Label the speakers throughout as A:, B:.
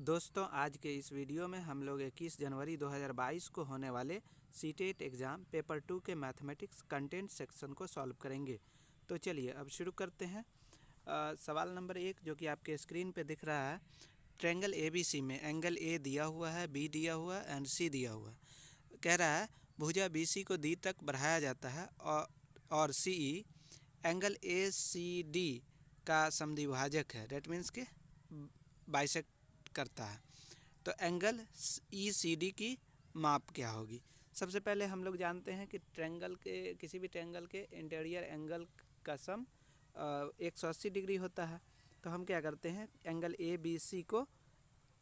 A: दोस्तों आज के इस वीडियो में हम लोग 21 जनवरी 2022 को होने वाले सीटेट एग्ज़ाम पेपर 2 के मैथमेटिक्स कंटेंट सेक्शन को सॉल्व करेंगे। तो चलिए अब शुरू करते हैं। सवाल नंबर 1 जो कि आपके स्क्रीन पे दिख रहा है, ट्रायंगल ABC में एंगल ए दिया हुआ है, बी दिया हुआ है एंड सी दिया हुआ है। कह रहा है भुजा BC को डी तक बढ़ाया जाता है और CE एंगल ACD का समद्विभाजक है, डेट मीन्स के बाइसेक्ट करता है। तो एंगल ECD की माप क्या होगी? सबसे पहले हम लोग जानते हैं कि ट्रायंगल के किसी भी ट्रायंगल के इंटीरियर एंगल का सम 180 डिग्री होता है। तो हम क्या करते हैं, एंगल ABC को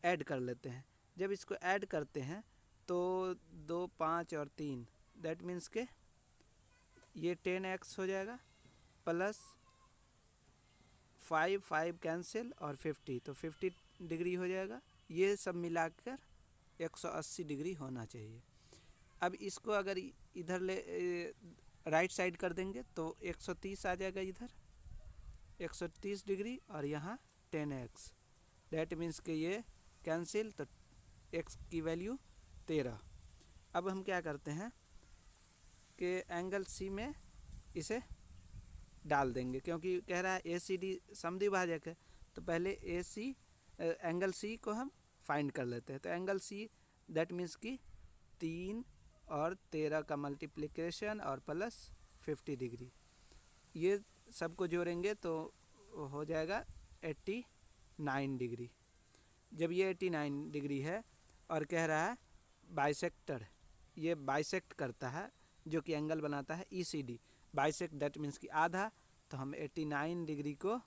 A: ऐड कर लेते हैं। जब इसको ऐड करते हैं तो 2, 5 और 3 दैट मीन्स के ये 10x हो जाएगा प्लस 5 कैंसिल और 50 तो 50 डिग्री हो जाएगा। ये सब मिलाकर 180 डिग्री होना चाहिए। अब इसको अगर इधर ले राइट साइड कर देंगे तो 130 आ जाएगा, इधर 130 डिग्री और यहाँ 10x दैट मीन्स कि ये कैंसिल, तो x की वैल्यू 13। अब हम क्या करते हैं कि एंगल C में इसे डाल देंगे, क्योंकि कह रहा है ACD समद्विभाजक है। तो पहले एंगल C को हम फाइंड कर लेते हैं। तो एंगल C दैट मीन्स कि 3 और 13 का मल्टीप्लिकेशन और प्लस 50 डिग्री, ये सबको जोड़ेंगे तो हो जाएगा 89 डिग्री। जब ये 89 डिग्री है और कह रहा है बाइसेक्टर, ये बाइसेक्ट करता है जो कि एंगल बनाता है ECD, बाइसेक्ट दैट मीन्स कि आधा। तो हम 89 डिग्री को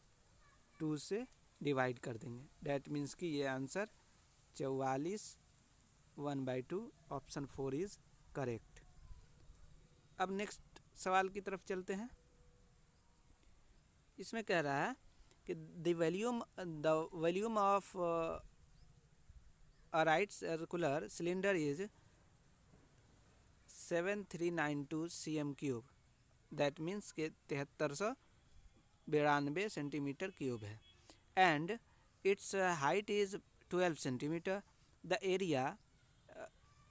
A: 2 से डिवाइड कर देंगे, दैट मीन्स कि ये आंसर 44 1/2 ऑप्शन 4 इज़ करेक्ट। अब नेक्स्ट सवाल की तरफ चलते हैं। इसमें कह रहा है कि the volume of a right circular cylinder is 7392 cm3, that means के 7392 सेंटीमीटर क्यूब है and it's height is 12 centimetre. The area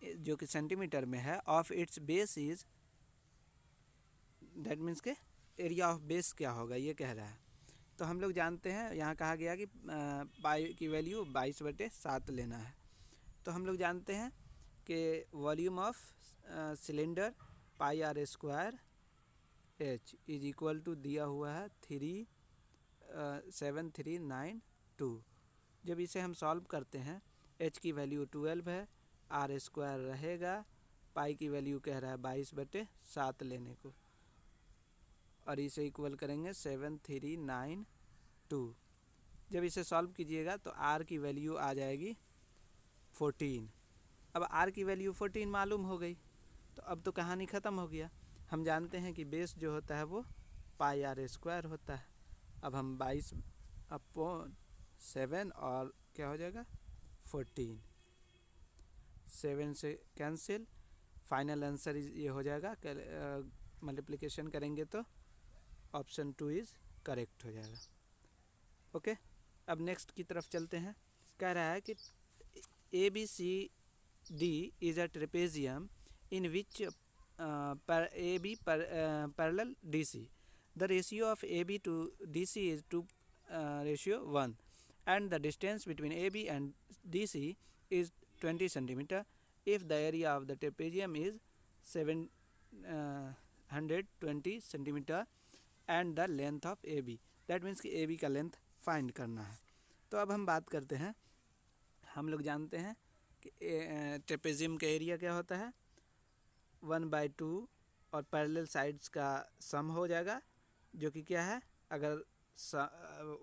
A: जो कि सेंटीमीटर में है of its base is, that means के एरिया ऑफ बेस क्या होगा ये कह रहा है। तो हम लोग जानते हैं यहाँ कहा गया कि पाई की वैल्यू 22/7 लेना है। तो हम लोग जानते हैं कि volume of cylinder πr² H is equal to दिया हुआ है 7392। जब इसे हम सॉल्व करते हैं, H की वैल्यू 12 है, R² रहेगा, पाई की वैल्यू कह रहा है 22/7 लेने को, और इसे इक्वल करेंगे 7392। जब इसे सॉल्व कीजिएगा तो R की वैल्यू आ जाएगी 14। अब R की वैल्यू 14 मालूम हो गई तो अब तो कहानी ख़त्म हो गया। हम जानते हैं कि बेस जो होता है वो πr² होता है। अब हम 22/7 और क्या हो जाएगा 14, 7 से कैंसिल, फाइनल आंसर ये हो जाएगा, मल्टीप्लिकेशन करेंगे तो ऑप्शन 2 इज़ करेक्ट हो जाएगा। ओके, अब नेक्स्ट की तरफ चलते हैं। कह रहा है कि ABCD is a trapezium in which AB parallel DC. The ratio of AB to DC is 2:1 and the distance between AB and DC is 20 centimeter. If the area of the trapezium is 720 centimeter and the length of AB, that means कि AB का length find करना है। तो अब हम बात करते हैं, हम लोग जानते हैं कि ट्रेपेजियम का एरिया क्या होता है 1/2 और पैरेलल साइड्स का सम हो जाएगा, जो कि क्या है, अगर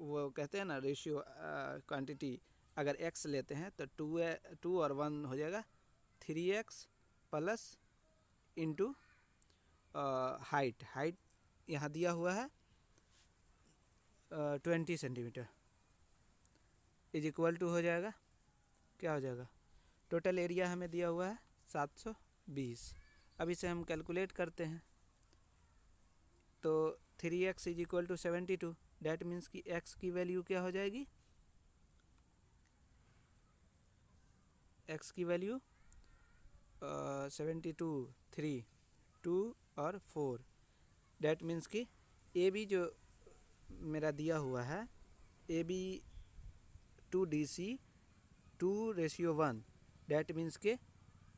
A: वो कहते हैं ना रेशियो क्वांटिटी, अगर x लेते हैं तो 2 और 1 हो जाएगा 3x प्लस इंटू हाइट यहाँ दिया हुआ है 20 सेंटीमीटर इज इक्वल टू हो जाएगा, क्या हो जाएगा, टोटल एरिया हमें दिया हुआ है 720। अब इसे हम कैलकुलेट करते हैं तो 3x is equal to 72, that means कि x की वैल्यू क्या हो जाएगी एक्स की वैल्यू 72, 3, 2 और 4। डैट मीन्स कि ए बी जो मेरा दिया हुआ है, A B 2DC 2:1, that means के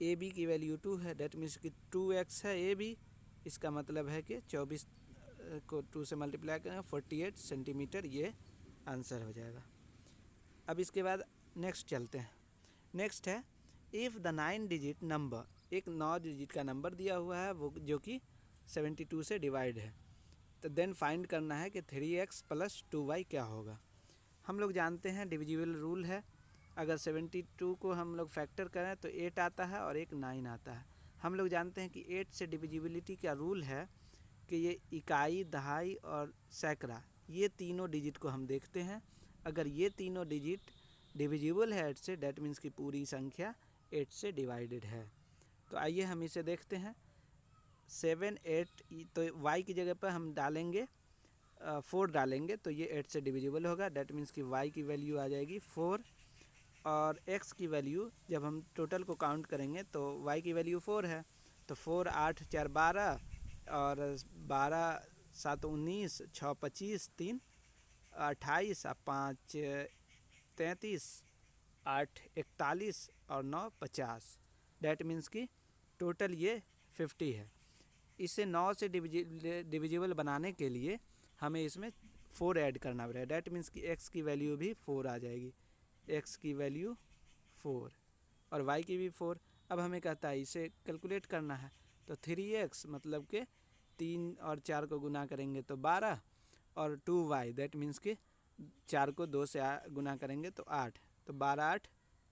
A: ए बी की वैल्यू 2 है, डैट मीन्स कि 2x है ए बी। इसका मतलब है कि 24 को 2 से मल्टीप्लाई करेंगे 48 सेंटीमीटर, ये आंसर हो जाएगा। अब इसके बाद नेक्स्ट चलते हैं। नेक्स्ट है इफ़ द 9 डिजिट नंबर, एक 9 डिजिट का नंबर दिया हुआ है वो जो कि 72 से डिवाइड है, तो देन फाइंड करना है कि 3x + 2y क्या होगा। हम लोग जानते हैं डिविजिबल रूल है, अगर 72 को हम लोग फैक्टर करें तो 8 आता है और एक 9 आता है। हम लोग जानते हैं कि 8 से डिविजिबिलिटी का रूल है कि ये इकाई, दहाई और सैकड़ा, ये तीनों डिजिट को हम देखते हैं। अगर ये तीनों डिजिट डिविजिबल है 8 से, डैट मीन्स की पूरी संख्या 8 से डिवाइडेड है। तो आइए हम इसे देखते हैं। 7, 8, तो y की जगह पर हम डालेंगे 4 डालेंगे तो ये 8 से डिविजिबल होगा, डैट मीन्स कि y की वैल्यू आ जाएगी 4। और x की वैल्यू जब हम टोटल को काउंट करेंगे तो y की वैल्यू 4 है, तो 4, 8, 4, 12 और 12, 7, 19, 6, 25, 3, 28, 5, 33, 8, 41 और 9, 50। डैट मीन्स कि टोटल ये 50 है। इसे 9 से डिविजिबल बनाने के लिए हमें इसमें 4 ऐड करना पड़ेगा, डैट मीन्स कि x की वैल्यू भी 4 आ जाएगी, x की वैल्यू 4 और y की भी 4। अब हमें कहता है इसे कैलकुलेट करना है, तो 3x मतलब के 3 और 4 को गुना करेंगे तो 12 और 2y दैट मीन्स कि 4 को 2 से गुना करेंगे तो 8, तो 12, 8,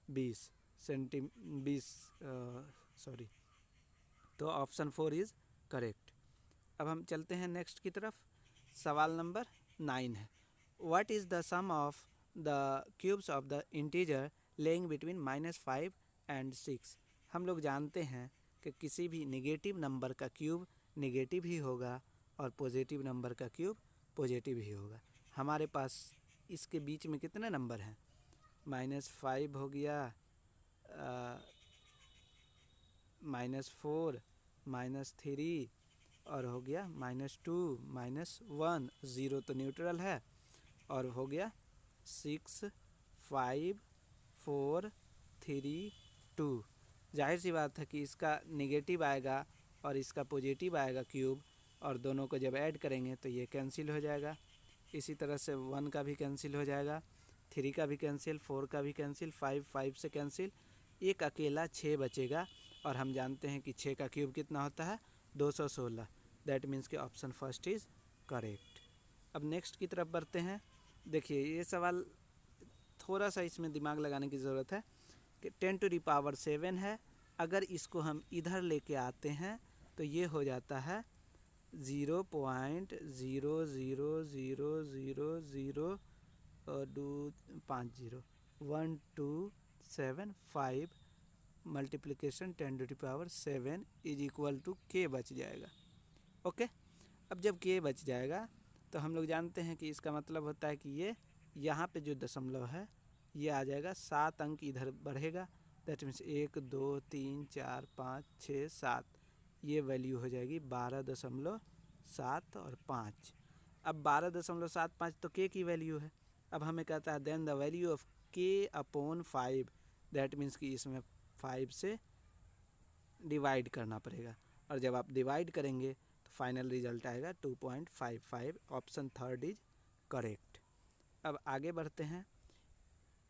A: 20 सॉरी, तो ऑप्शन 4 इज़ करेक्ट। अब हम चलते हैं नेक्स्ट की तरफ। सवाल नंबर 9 है, what is the sum of the cubes of the integer lying between -5 and 6। हम लोग जानते हैं कि किसी भी नेगेटिव नंबर का क्यूब नेगेटिव ही होगा और पॉजिटिव नंबर का क्यूब पॉजिटिव ही होगा। हमारे पास इसके बीच में कितने नंबर हैं, -5 हो गया, -4, -3 और हो गया -2, -1, 0 तो न्यूट्रल है, और हो गया 6, 5, 4, 3, 2। जाहिर सी बात है कि इसका नेगेटिव आएगा और इसका पॉजिटिव आएगा क्यूब, और दोनों को जब ऐड करेंगे तो ये कैंसिल हो जाएगा। इसी तरह से 1 का भी कैंसिल हो जाएगा, 3 का भी कैंसिल, 4 का भी कैंसिल, 5 से कैंसिल, एक अकेला 6 बचेगा। और हम जानते हैं कि 6 का क्यूब कितना होता है, 216। दैट मीन्स कि ऑप्शन फर्स्ट इज़ करेक्ट। अब नेक्स्ट की तरफ बढ़ते हैं। देखिए ये सवाल थोड़ा सा इसमें दिमाग लगाने की ज़रूरत है कि 10⁻7 है, अगर इसको हम इधर लेके आते हैं तो ये हो जाता है 0.0000050, 1275 multiplication 10⁻7 is equal to k बच जाएगा। ओके, अब जब k बच जाएगा तो हम लोग जानते हैं कि इसका मतलब होता है कि ये यहाँ पे जो दशमलव है ये आ जाएगा, 7 अंक इधर बढ़ेगा, दैट मीन्स 1, 2, 3, 4, 5, 6, 7, ये वैल्यू हो जाएगी 12.7 और 5। अब 12.75 तो k की वैल्यू है। अब हमें कहता है then the value of k/5, that means कि इसमें 5 से डिवाइड करना पड़ेगा, और जब आप डिवाइड करेंगे तो फाइनल रिजल्ट आएगा 2.55। Option third is correct. अब आगे बढ़ते हैं।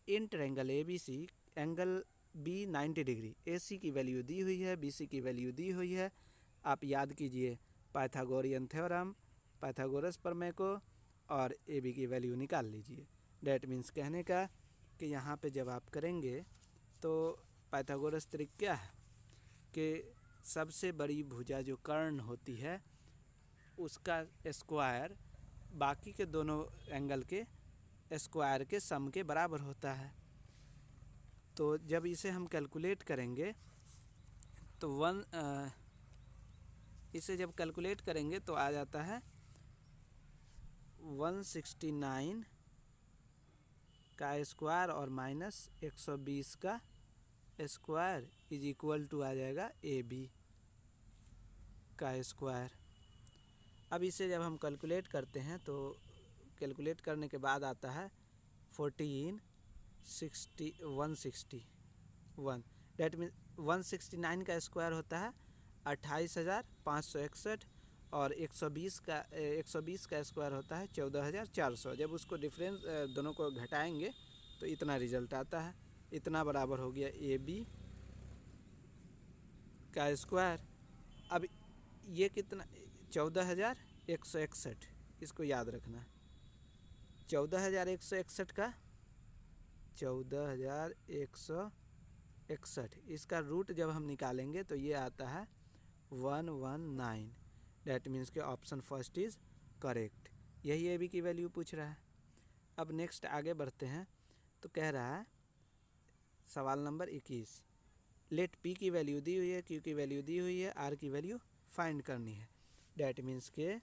A: In triangle ABC angle B 90 degree, AC की वैल्यू दी हुई है, BC की वैल्यू दी हुई है। आप याद कीजिए पाइथागोरियन थ्योरम, पाइथागोरस प्रमेय को, और AB की वैल्यू निकाल लीजिए। डैट मीन्स कहने का कि यहाँ पे जब आप करेंगे तो पाइथागोरस त्रिक क्या है कि सबसे बड़ी भुजा जो कर्ण होती है उसका स्क्वायर बाकी के दोनों एंगल के स्क्वायर के सम के बराबर होता है। तो जब इसे हम कैलकुलेट करेंगे तो इसे जब कैलकुलेट करेंगे तो आ जाता है 169 का स्क्वायर और -120 का स्क्वायर इज इक्वल टू आ जाएगा ए बी का स्क्वायर। अब इसे जब हम कैलकुलेट करते हैं तो कैलकुलेट करने के बाद आता है 161 डेट मीन 169 का स्क्वायर होता है 28,561 और 120 का स्क्वायर होता है 14,400। जब उसको डिफरेंस दोनों को घटाएंगे तो इतना रिजल्ट आता है। इतना बराबर हो गया ए बी का स्क्वायर। अब ये कितना 14,161, इसको याद रखना। 14,161 का 14,161 इसका रूट जब हम निकालेंगे तो ये आता है 119। डैट मीन्स के ऑप्शन फर्स्ट इज़ करेक्ट। यही ए बी की वैल्यू पूछ रहा है। अब नेक्स्ट आगे बढ़ते हैं तो कह रहा है सवाल नंबर 21, लेट पी की वैल्यू दी हुई है, क्यू की वैल्यू दी हुई है, आर की वैल्यू फाइंड करनी है। डैट मीन्स के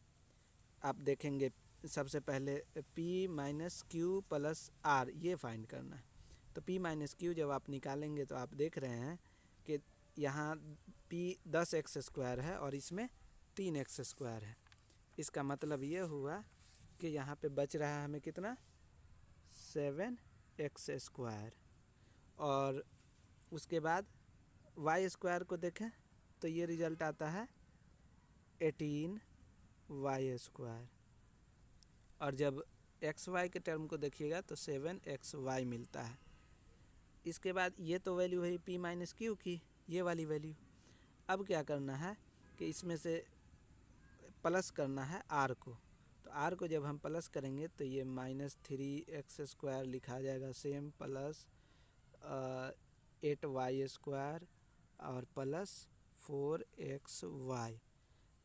A: आप देखेंगे सबसे पहले P minus Q plus R ये फाइंड करना है। तो पी माइनस क्यू जब आप निकालेंगे तो आप देख रहे हैं कि यहाँ पी 10x² है और इसमें 3x² है। इसका मतलब ये हुआ कि यहाँ पे बच रहा है हमें कितना 7x²। और उसके बाद y² को देखें तो ये रिजल्ट आता है 18y²। और जब xy के टर्म को देखिएगा तो 7xy मिलता है। इसके बाद ये तो वैल्यू है p माइनस क्यू की, ये वाली वैल्यू। अब क्या करना है कि इसमें से प्लस करना है r को। तो r को जब हम प्लस करेंगे तो ये -3x² लिखा जाएगा सेम, प्लस 8y² और प्लस 4xy।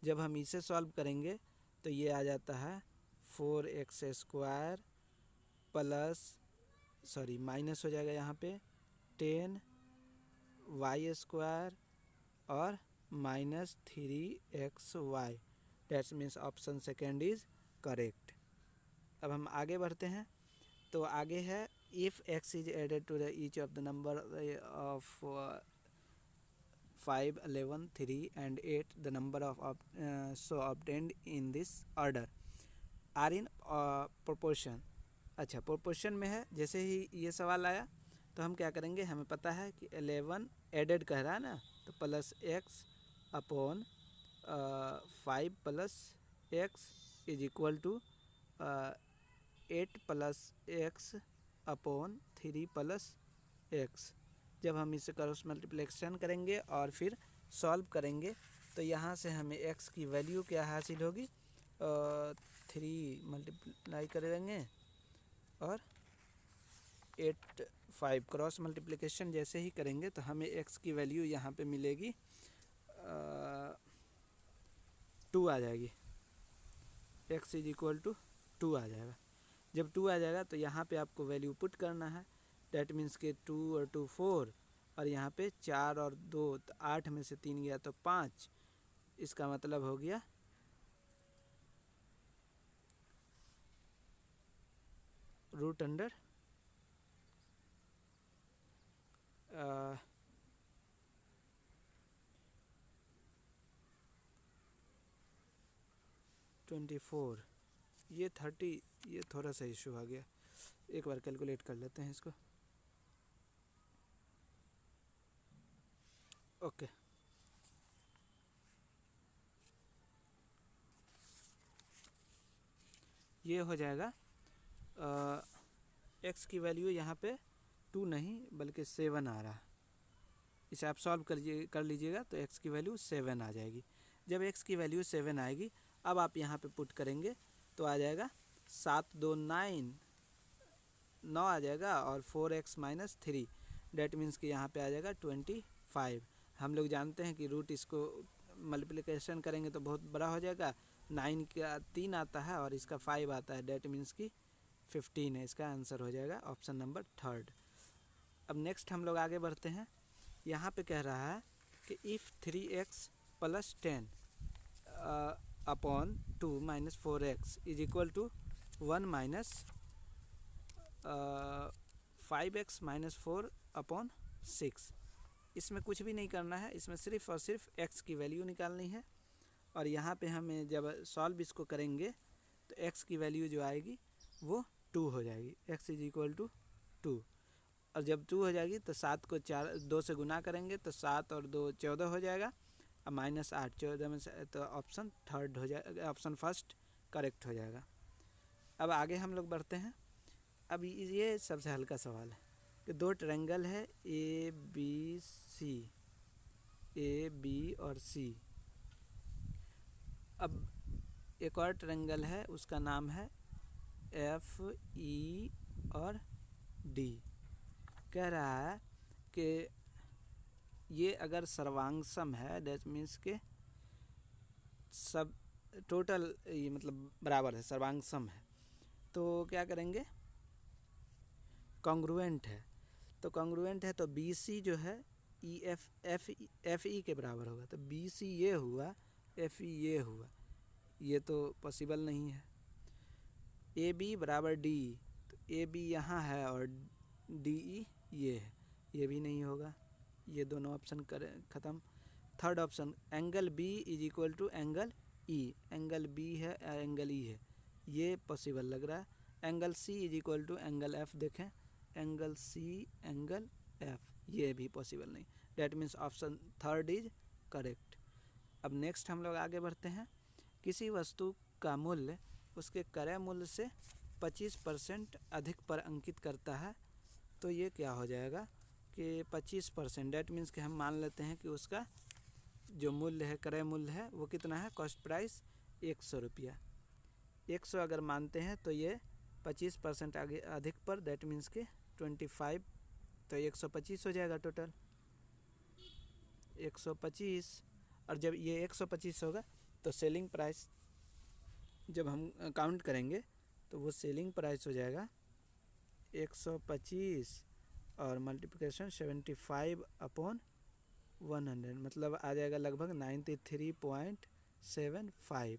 A: जब हम इसे सॉल्व करेंगे तो ये आ जाता है 4x² प्लस माइनस हो जाएगा यहाँ पे 10y² और -3xy। That's means option second is correct. अब हम आगे बढ़ते हैं तो आगे है if x is added to the each of the number of 5, 11, 3 and 8 the number of so obtained in this order are in proportion। अच्छा, प्रोपोर्शन में है। जैसे ही ये सवाल आया तो हम क्या करेंगे, हमें पता है कि 11 एडेड कह रहा है ना, तो plus x upon 5 plus x is equal to 8 plus x upon 3 plus x। जब हम इसे क्रॉस मल्टीप्लिकेशन करेंगे और फिर सॉल्व करेंगे तो यहाँ से हमें x की वैल्यू क्या हासिल होगी, 3 मल्टीप्लाई करेंगे और 8 5 क्रॉस मल्टीप्लिकेशन जैसे ही करेंगे तो हमें x की वैल्यू यहाँ पे मिलेगी 2 आ जाएगी। x इज इक्वल टू 2 आ जाएगा। जब 2 आ जाएगा तो यहाँ पे आपको वैल्यू पुट करना है। डैट मीन्स के 2 और 2 4 और यहाँ पे 4 और 2 तो 8 में से 3 गया तो 5। इसका मतलब हो गया रूट अंडर 24। ये 30, ये थोड़ा सा इशू आ गया। एक बार कैलकुलेट कर लेते हैं इसको। ओके, ये हो जाएगा x की वैल्यू यहाँ पे 2 नहीं बल्कि 7 आ रहा है। इसे आप सॉल्व कर लीजिएगा तो x की वैल्यू 7 आ जाएगी। जब x की वैल्यू 7 आएगी अब आप यहाँ पे पुट करेंगे तो आ जाएगा 7 2 9 आ जाएगा और 4x माइनस 3। डैट मीन्स कि यहाँ पे आ जाएगा 25। हम लोग जानते हैं कि रूट इसको मल्टीप्लिकेशन करेंगे तो बहुत बड़ा हो जाएगा। 9 का 3 आता है और इसका 5 आता है। डैट मीन्स कि 15 है। इसका आंसर हो जाएगा ऑप्शन नंबर 3। अब नेक्स्ट हम लोग आगे बढ़ते हैं। यहाँ पे कह रहा है कि if 3x plus 10 upon 2 minus 4x is equal to 1 minus 5x minus 4 upon 6। इसमें कुछ भी नहीं करना है, इसमें सिर्फ और सिर्फ x की वैल्यू निकालनी है। और यहाँ पे हमें जब सॉल्व इसको करेंगे तो x की वैल्यू जो आएगी वो 2 हो जाएगी, x इज इक्वल टू 2। और जब 2 हो जाएगी तो 7 को 2 से गुना करेंगे तो 7 और 2 14 हो जाएगा, और -8 14 में से, तो ऑप्शन थर्ड हो जाएगा, ऑप्शन फर्स्ट करेक्ट हो जाएगा। अब आगे हम लोग बढ़ते हैं। अब ये सबसे हल्का सवाल है कि दो ट्रायंगल है ए बी और सी। अब एक और ट्रायंगल है, उसका नाम है एफ ई और डी। कह रहा है कि ये अगर सर्वांगसम है, दैट मीन्स के सब टोटल ये मतलब बराबर है, सर्वांगसम है, तो क्या करेंगे, कॉन्ग्रुएंट है। तो कॉन्ग्रुएंट है तो बी सी जो है ई एफ ई के बराबर होगा, तो बी सी ये हुआ, एफ ई ये हुआ, ये तो पॉसिबल नहीं है। ए बी बराबर डी, तो ए बी यहाँ है और डी ई ये है, ये भी नहीं होगा, ये दोनों ऑप्शन ख़त्म। Third option angle B is equal to angle E, angle B है एंगल ई है, ये पॉसिबल लग रहा है। Angle C is equal to angle F, देखें एंगल सी एंगल एफ, ये भी पॉसिबल नहीं, that means option third is correct. अब नेक्स्ट हम लोग आगे बढ़ते हैं। किसी वस्तु का मूल्य उसके क्रय मूल्य से 25% अधिक पर अंकित करता है, तो ये क्या हो जाएगा कि 25%, डैट मीन्स कि हम मान लेते हैं कि उसका जो मूल्य है, क्रय मूल्य है, वो कितना है, कॉस्ट प्राइस 100 रुपया। 100 अगर मानते हैं तो ये 25% आगे अधिक पर, दैट मीन्स कि 25, तो 125 हो जाएगा टोटल 125। और जब ये 125 होगा तो सेलिंग प्राइस जब हम काउंट करेंगे तो वो सेलिंग प्राइस हो जाएगा 125 और मल्टीप्लिकेशन 75/100, मतलब आ जाएगा लगभग 93.75।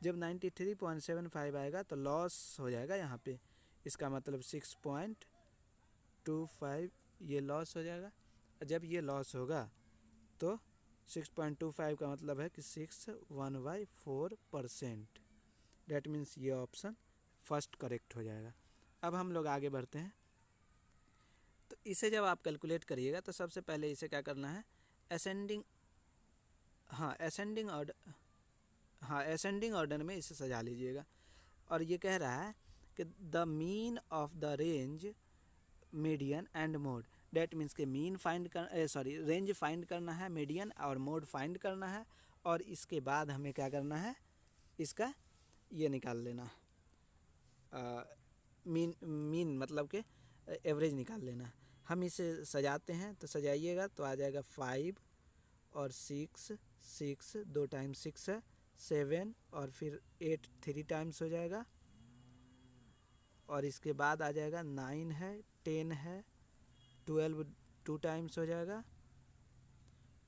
A: जब 93.75 आएगा तो लॉस हो जाएगा यहाँ पे, इसका मतलब 6.25 ये लॉस हो जाएगा। जब ये लॉस होगा तो 6.25 का मतलब है कि 6/4%, डैट मीन्स ये ऑप्शन फर्स्ट करेक्ट हो जाएगा। अब हम लोग आगे बढ़ते हैं। तो इसे जब आप कैलकुलेट करिएगा तो सबसे पहले इसे क्या करना है, असेंडिंग ऑर्डर में इसे सजा लीजिएगा। और ये कह रहा है कि the mean of the range, median and mode, that means के मीन फाइंड रेंज फाइंड करना है, मीडियन और मोड फाइंड करना है, और इसके बाद हमें क्या करना है, इसका ये निकाल लेना है, मीन मतलब के एवरेज निकाल लेना है। हम इसे सजाते हैं तो सजाइएगा तो आ जाएगा 5 और 6, 6 2 टाइम्स 6 है 7, और फिर 8 3 टाइम्स हो जाएगा, और इसके बाद आ जाएगा 9 है, 10 है, 12 2 टाइम्स हो जाएगा,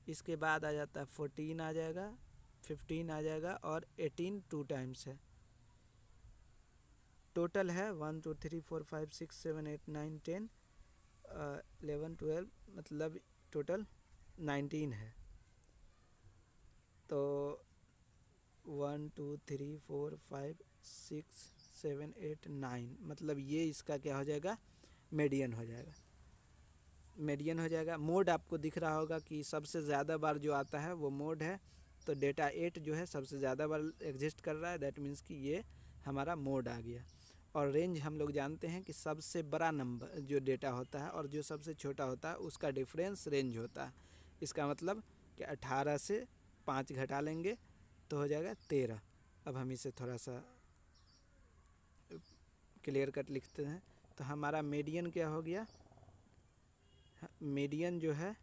A: इसके बाद आ जाता है 14 आ जाएगा, 15 आ जाएगा, और 18 2 टाइम्स है। टोटल है 1 2 3 4 5 6 7 8 9 10 11 12, मतलब टोटल 19 है। तो 1 2 3 4 5 6 7 8 9, मतलब ये इसका क्या हो जाएगा, मीडियन हो जाएगा, मीडियन हो जाएगा। मोड आपको दिख रहा होगा कि सबसे ज़्यादा बार जो आता है वो मोड है, तो डेटा 8 जो है सबसे ज़्यादा बार एग्जिस्ट कर रहा है, दैट मीन्स कि ये हमारा मोड आ गया। और रेंज हम लोग जानते हैं कि सबसे बड़ा नंबर जो डेटा होता है और जो सबसे छोटा होता है उसका डिफरेंस रेंज होता है। इसका मतलब कि 18 से 5 घटा लेंगे तो हो जाएगा 13। अब हम इसे थोड़ा सा क्लियर कट लिखते हैं। तो हमारा मीडियन क्या हो गया, मीडियन जो है,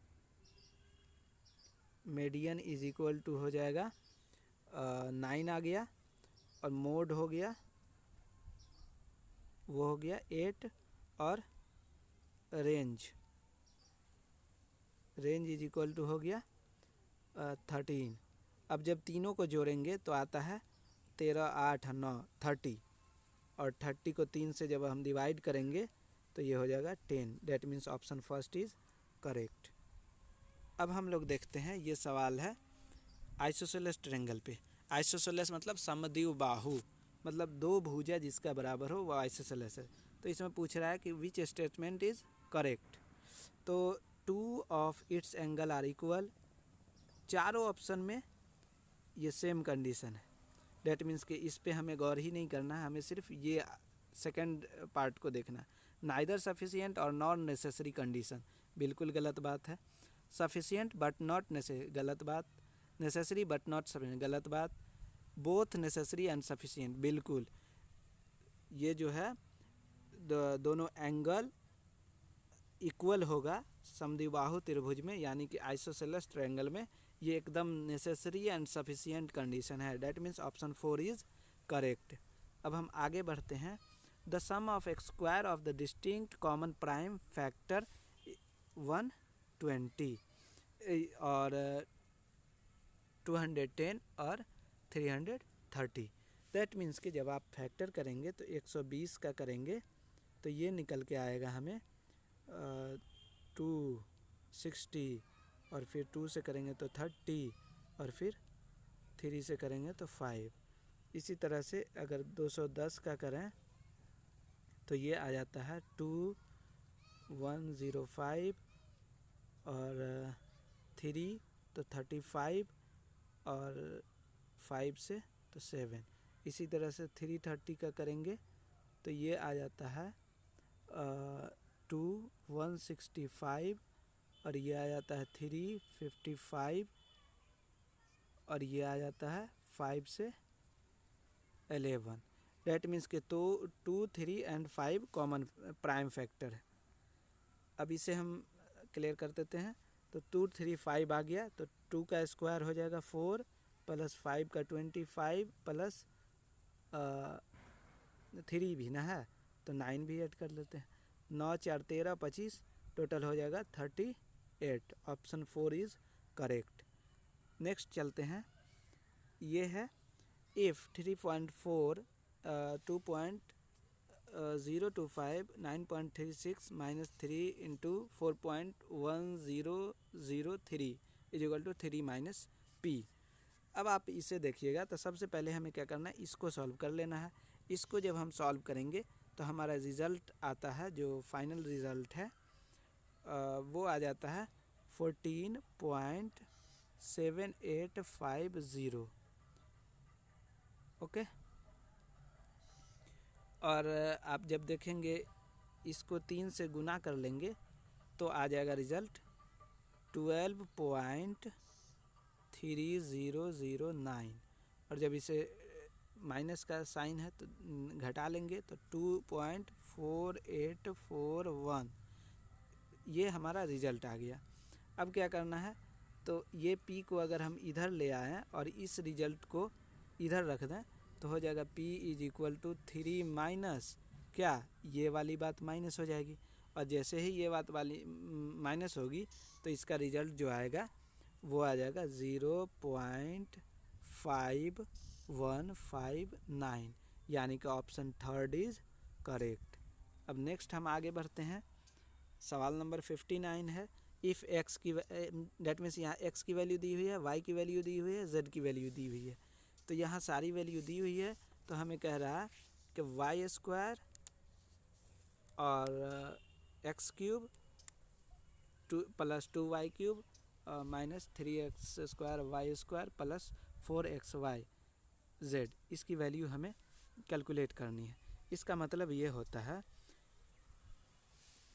A: मीडियन इज इक्वल टू हो जाएगा 9 आ गया, और मोड हो गया, वो हो गया 8, और रेंज इज इक्वल टू हो गया 13। अब जब तीनों को जोड़ेंगे तो आता है 13 8 9 30, और 30 को 3 से जब हम डिवाइड करेंगे तो ये हो जाएगा 10, that means option first is correct. अब हम लोग देखते हैं, ये सवाल है आइसोसेलेस ट्रायंगल पे। आइसोसेलेस मतलब समद्विबाहु बाहु, मतलब दो भुजा जिसका बराबर हो वो आइसोसेलेस है। तो इसमें पूछ रहा है कि विच स्टेटमेंट इज़ करेक्ट। तो two of its angle are equal, चारों ऑप्शन में ये सेम कंडीशन है। डेट मीन्स कि इस पे हमें गौर ही नहीं करना है, हमें सिर्फ ये सेकंड पार्ट को देखना है। नाइदर सफिशिएंट और नॉट नेसेसरी कंडीशन, बिल्कुल गलत बात है। सफिशिएंट बट नॉट नेसेसरी, गलत बात। नेसेसरी बट नॉट सफिशिएंट, गलत बात। बोथ नेसेसरी एंड सफिशिएंट, बिल्कुल। ये जो है दोनों एंगल इक्वल होगा समद्विबाहु त्रिभुज में, यानी कि आइसोसेलेस ट्रायंगल में, ये एकदम नेसेसरी एंड सफिशिएंट कंडीशन है। That means option 4 is correct. अब हम आगे बढ़ते हैं। The sum of X square of the distinct common prime factor 120 और 210 और 330। दैट मीन्स कि जब आप फैक्टर करेंगे तो 120 का करेंगे तो ये निकल के आएगा हमें 260, और फिर 2 से करेंगे तो 30, और फिर 3 से करेंगे तो 5। इसी तरह से अगर 210 का करें तो ये आ जाता है 2105, और 3 तो 35, और 5 से तो 7। इसी तरह से 330 का करेंगे तो ये आ जाता है 2165, और ये आ जाता है 355, और ये आ जाता है 5 से 11। डेट मीन्स के तो 2, 3 एंड 5 कॉमन प्राइम फैक्टर है। अब इसे हम क्लियर कर देते हैं। तो 2, 3, 5 आ गया, तो 2 का स्क्वायर हो जाएगा 4, प्लस 5 का 25, प्लस 3 भी ना है तो 9 भी ऐड कर लेते हैं। 9, 4, 13, 25, टोटल हो जाएगा 38। Option 4 is correct. नेक्स्ट चलते हैं। ये है if 3.4 2.025 9.36 minus 3 into 4.1003 is equal to 3 minus P. अब आप इसे देखिएगा तो सबसे पहले हमें क्या करना है, इसको सॉल्व कर लेना है। इसको जब हम सॉल्व करेंगे तो हमारा रिज़ल्ट आता है, जो फाइनल रिज़ल्ट है वो आ जाता है 14.7850। ओके। और आप जब देखेंगे इसको 3 से गुना कर लेंगे तो आ जाएगा रिज़ल्ट 12.3009, और जब इसे माइनस का साइन है तो घटा लेंगे तो 2.4841। ये हमारा रिज़ल्ट आ गया। अब क्या करना है, तो ये p को अगर हम इधर ले आएँ और इस रिज़ल्ट को इधर रख दें तो हो जाएगा p is equal to 3 minus क्या, ये वाली बात माइनस हो जाएगी, और जैसे ही ये बात वाली माइनस होगी तो इसका रिज़ल्ट जो आएगा वो आ जाएगा 0.5159, यानी कि ऑप्शन 3 इज़ करेक्ट। अब नेक्स्ट हम आगे बढ़ते हैं। सवाल नंबर 59 है। इफ़ एक्स की, डेट मीन्स यहाँ एक्स की वैल्यू दी हुई है, वाई की वैल्यू दी हुई है, जेड की वैल्यू दी हुई है। तो यहाँ सारी वैल्यू दी हुई है, तो हमें कह रहा है कि वाई स्क्वायर और X cube plus 2y cube minus 3x square Y square plus 4xy जेड, इसकी वैल्यू हमें कैलकुलेट करनी है। इसका मतलब ये होता है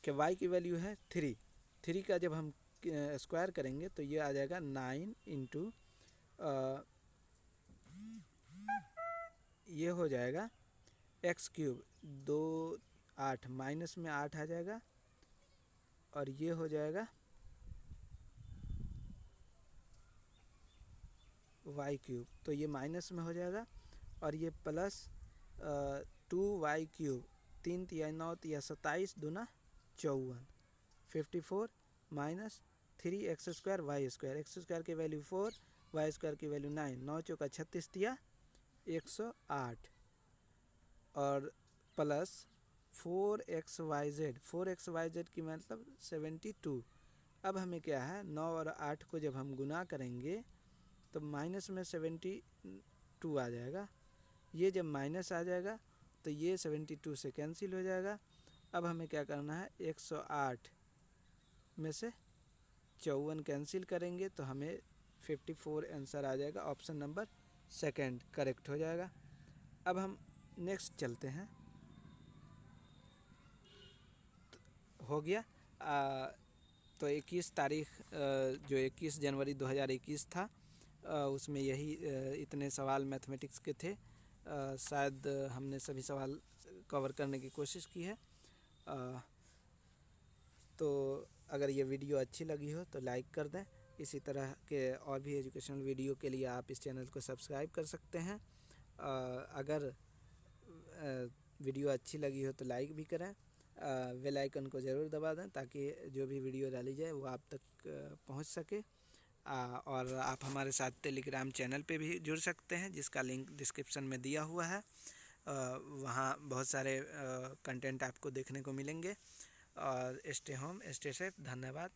A: कि y की वैल्यू है 3 का जब हम स्क्वायर करेंगे तो ये आ जाएगा 9 इंटू ये हो जाएगा एक्स क्यूब 2 8 माइनस में 8 आ जाएगा, और ये हो जाएगा वाई क्यूब, तो ये माइनस में हो जाएगा, और ये प्लस 2y क्यूब 3 तिया 9 तिया 27 दूना 54 54 minus 3x square Y square, X square की वैल्यू 4, वाई स्क्वायर की वैल्यू 9, 9 चौका 36 तिया 108, और प्लस 4xyz, 4xyz की मतलब 72, अब हमें क्या है, 9 और 8 को जब हम गुना करेंगे तो माइनस में 72 आ जाएगा। ये जब माइनस आ जाएगा तो ये 72 से कैंसिल हो जाएगा। अब हमें क्या करना है, 108 में से 54 कैंसिल करेंगे तो हमें 54 आंसर आ जाएगा। ऑप्शन नंबर सेकंड करेक्ट हो जाएगा। अब हम नेक्स्ट चलते हैं। हो गया। तो 21 तारीख जो 21 जनवरी 2021 था, उसमें यही इतने सवाल मैथमेटिक्स के थे। शायद हमने सभी सवाल कवर करने की कोशिश की है। तो अगर ये वीडियो अच्छी लगी हो तो लाइक कर दें। इसी तरह के और भी एजुकेशनल वीडियो के लिए आप इस चैनल को सब्सक्राइब कर सकते हैं। अगर वीडियो अच्छी लगी हो तो लाइक भी करें। बेल आइकन को ज़रूर दबा दें ताकि जो भी वीडियो डाली जाए वो आप तक पहुंच सके। और आप हमारे साथ टेलीग्राम चैनल पे भी जुड़ सकते हैं, जिसका लिंक डिस्क्रिप्शन में दिया हुआ है। वहाँ बहुत सारे कंटेंट आपको देखने को मिलेंगे। और स्टे होम स्टे सेफ। धन्यवाद।